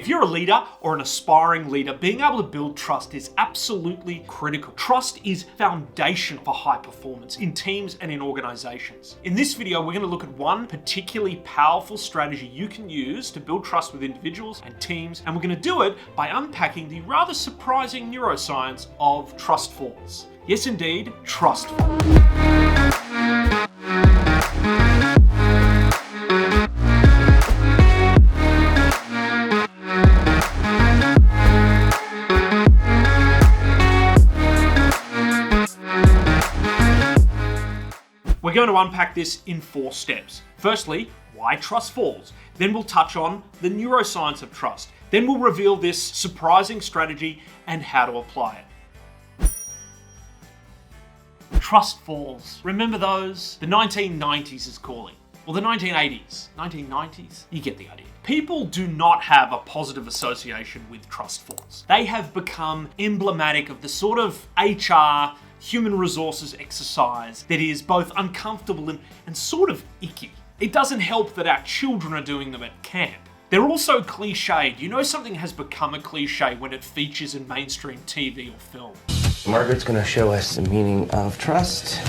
If you're a leader or an aspiring leader, being able to build trust is absolutely critical. Trust is foundation for high performance in teams and in organizations. In this video, we're going to look at one particularly powerful strategy you can use to build trust with individuals and teams, and we're going to do it by unpacking the rather surprising neuroscience of trust falls. Yes, indeed, trust falls. We're going to unpack this in 4 steps. Firstly, why trust falls. Then we'll touch on the neuroscience of trust. Then we'll reveal this surprising strategy and how to apply it. Trust falls. Remember those? The 1990s is calling. Or the 1980s. 1990s? You get the idea. People do not have a positive association with trust falls. They have become emblematic of the sort of HR, human resources exercise that is both uncomfortable and sort of icky. It doesn't help that our children are doing them at camp. They're also cliched. You know something has become a cliche when it features in mainstream TV or film. Margaret's gonna show us the meaning of trust.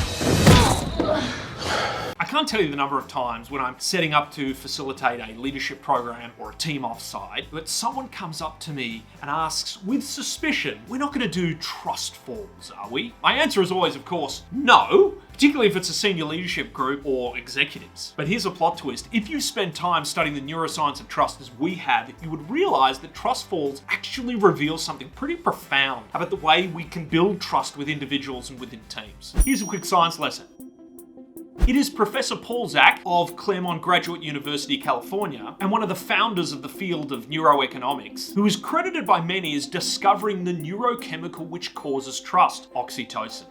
I can't tell you the number of times when I'm setting up to facilitate a leadership program or a team offsite, but someone comes up to me and asks with suspicion, we're not going to do trust falls, are we? My answer is always, of course, no, particularly if it's a senior leadership group or executives. But here's a plot twist. If you spend time studying the neuroscience of trust as we have, you would realize that trust falls actually reveal something pretty profound about the way we can build trust with individuals and within teams. Here's a quick science lesson. It is Professor Paul Zak of Claremont Graduate University, California, and one of the founders of the field of neuroeconomics, who is credited by many as discovering the neurochemical which causes trust, oxytocin.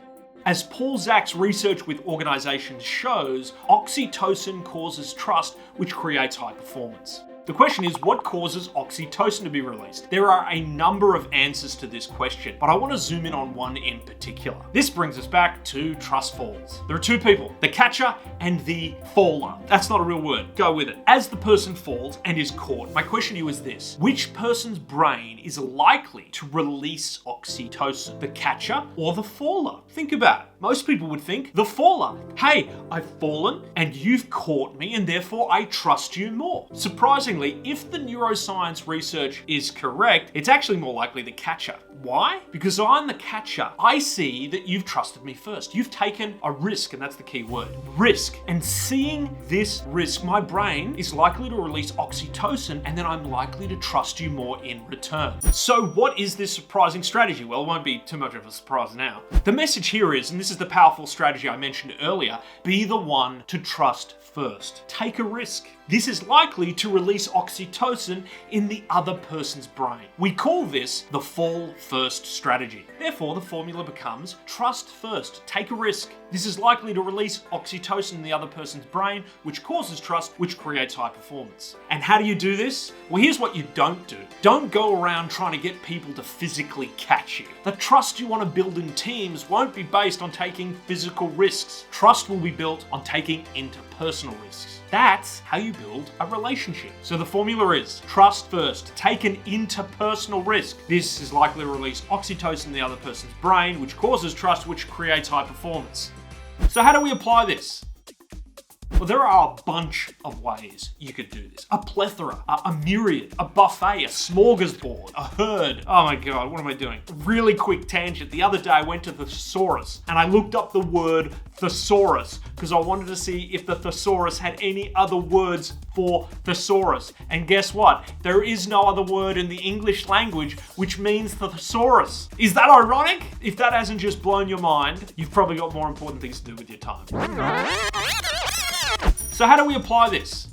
As Paul Zak's research with organizations shows, oxytocin causes trust, which creates high performance. The question is, what causes oxytocin to be released? There are a number of answers to this question, but I want to zoom in on one in particular. This brings us back to trust falls. There are 2 people, the catcher and the faller. That's not a real word, go with it. As the person falls and is caught, my question to you is this: which person's brain is likely to release oxytocin, the catcher or the faller? Think about it. Most people would think the faller. Hey, I've fallen and you've caught me and therefore I trust you more. Surprisingly, if the neuroscience research is correct, it's actually more likely the catcher. Why? Because I'm the catcher. I see that you've trusted me first. You've taken a risk, and that's the key word, risk. And seeing this risk, my brain is likely to release oxytocin, and then I'm likely to trust you more in return. So what is this surprising strategy? Well, it won't be too much of a surprise now. The message here is, and this is the powerful strategy I mentioned earlier, be the one to trust first. Take a risk. This is likely to release oxytocin in the other person's brain. We call this the fall first strategy. Therefore, the formula becomes trust first. Take a risk. This is likely to release oxytocin in the other person's brain, which causes trust, which creates high performance. And how do you do this? Well, here's what you don't do. Don't go around trying to get people to physically catch you. The trust you want to build in teams won't be based on taking physical risks. Trust will be built on taking interpersonal risks. That's how you build a relationship. So the formula is trust first, take an interpersonal risk. This is likely to release oxytocin in the other person's brain, which causes trust, which creates high performance. So how do we apply this? Well, there are a bunch of ways you could do this. A plethora, a myriad, a buffet, a smorgasbord, a herd. Oh my God, what am I doing? Really quick tangent. The other day I went to the thesaurus and I looked up the word thesaurus because I wanted to see if the thesaurus had any other words for thesaurus. And guess what? There is no other word in the English language which means thesaurus. Is that ironic? If that hasn't just blown your mind, you've probably got more important things to do with your time. So how do we apply this?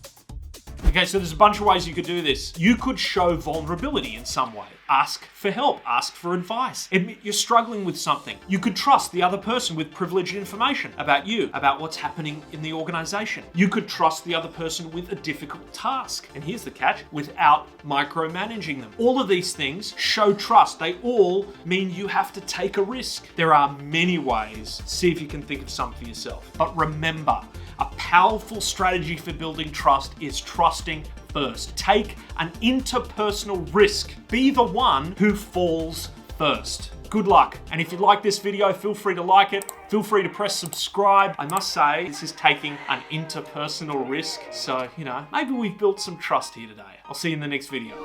Okay, so there's a bunch of ways you could do this. You could show vulnerability in some way. Ask for help, ask for advice. Admit you're struggling with something. You could trust the other person with privileged information about you, about what's happening in the organization. You could trust the other person with a difficult task. And here's the catch, without micromanaging them. All of these things show trust. They all mean you have to take a risk. There are many ways. See if you can think of some for yourself. But remember, a powerful strategy for building trust is trusting first. Take an interpersonal risk. Be the one who falls first. Good luck. And if you like this video, feel free to like it. Feel free to press subscribe. I must say, this is taking an interpersonal risk. So, you know, maybe we've built some trust here today. I'll see you in the next video.